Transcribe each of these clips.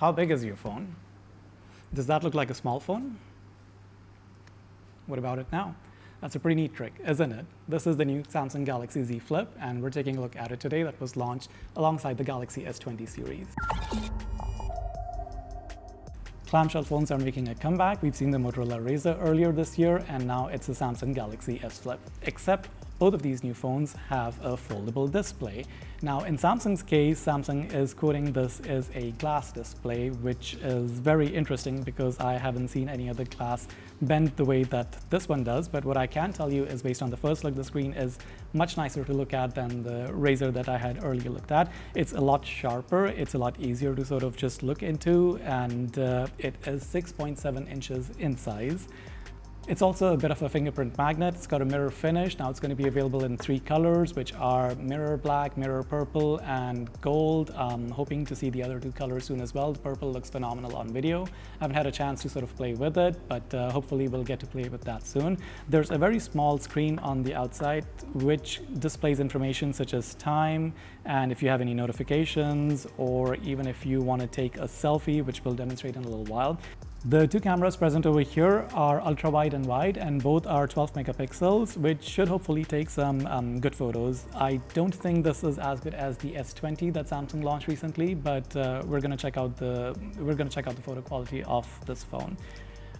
How big is your phone? Does that look like a small phone? What about it now? That's a pretty neat trick, isn't it? This is the new Samsung Galaxy Z Flip, and we're taking a look at it today. That was launched alongside the Galaxy S20 series. Clamshell phones are making a comeback. We've seen the Motorola Razr earlier this year, and now it's the Samsung Galaxy S Flip. Except both of these new phones have a foldable display. Now, in Samsung's case, Samsung is quoting this as a glass display, which is very interesting because I haven't seen any other glass bend the way that this one does. But what I can tell you is, based on the first look, the screen is much nicer to look at than the Razr that I had earlier looked at. It's a lot sharper, it's a lot easier to sort of just look into, and it is 6.7 inches in size. It's also a bit of a fingerprint magnet. It's got a mirror finish. Now it's going to be available in 3 colors, which are mirror black, mirror purple, and gold. Hoping to see the other 2 colors soon as well. The purple looks phenomenal on video. I haven't had a chance to sort of play with it, but hopefully we'll get to play with that soon. There's a very small screen on the outside which displays information such as time, and if you have any notifications, or even if you want to take a selfie, which we'll demonstrate in a little while. The 2 cameras present over here are ultra wide and wide, and both are 12 megapixels, which should hopefully take some good photos. I don't think this is as good as the S20 that Samsung launched recently, but we're going to check out the photo quality of this phone.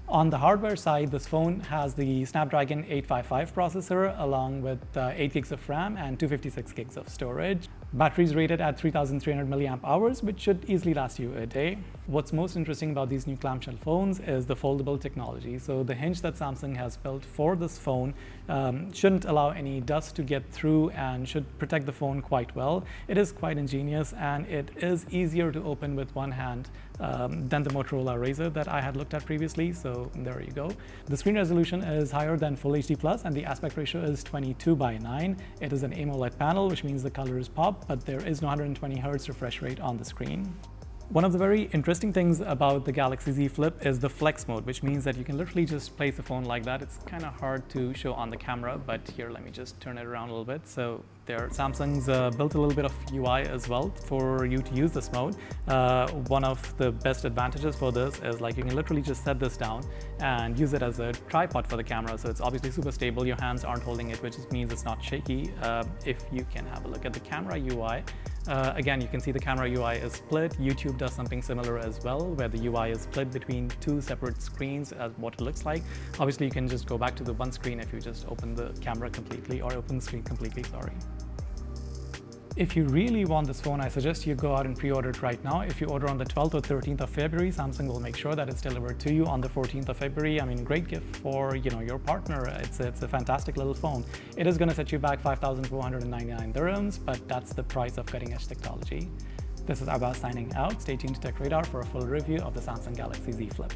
On the hardware side, this phone has the Snapdragon 855 processor along with 8 gigs of RAM and 256 gigs of storage. Battery is rated at 3,300 milliamp hours, which should easily last you a day. What's most interesting about these new clamshell phones is the foldable technology. So the hinge that Samsung has built for this phone shouldn't allow any dust to get through and should protect the phone quite well. It is quite ingenious, and it is easier to open with one hand than the Motorola Razr that I had looked at previously, so there you go. The screen resolution is higher than Full HD+, and the aspect ratio is 22:9. It is an AMOLED panel, which means the colors pop, but there is no 120 Hz refresh rate on the screen. One of the very interesting things about the Galaxy Z Flip is the flex mode, which means that you can literally just place the phone like that. It's kind of hard to show on the camera, but here, let me just turn it around a little bit. So there, Samsung's built a little bit of UI as well for you to use this mode. One of the best advantages for this is, like, you can literally just set this down and use it as a tripod for the camera. So it's obviously super stable. Your hands aren't holding it, which means it's not shaky. If you can have a look at the camera UI, again, you can see the camera UI is split. YouTube does something similar as well, where the UI is split between 2 separate screens as what it looks like. Obviously, you can just go back to the one screen if you just open the camera completely, or open the screen completely, sorry. If you really want this phone, I suggest you go out and pre-order it right now. If you order on the 12th or 13th of February, Samsung will make sure that it's delivered to you on the 14th of February. I mean, great gift for, your partner. It's a fantastic little phone. It is going to set you back 5,499 dirhams, but that's the price of cutting-edge technology. This is Abbas signing out. Stay tuned to Tech Radar for a full review of the Samsung Galaxy Z Flip.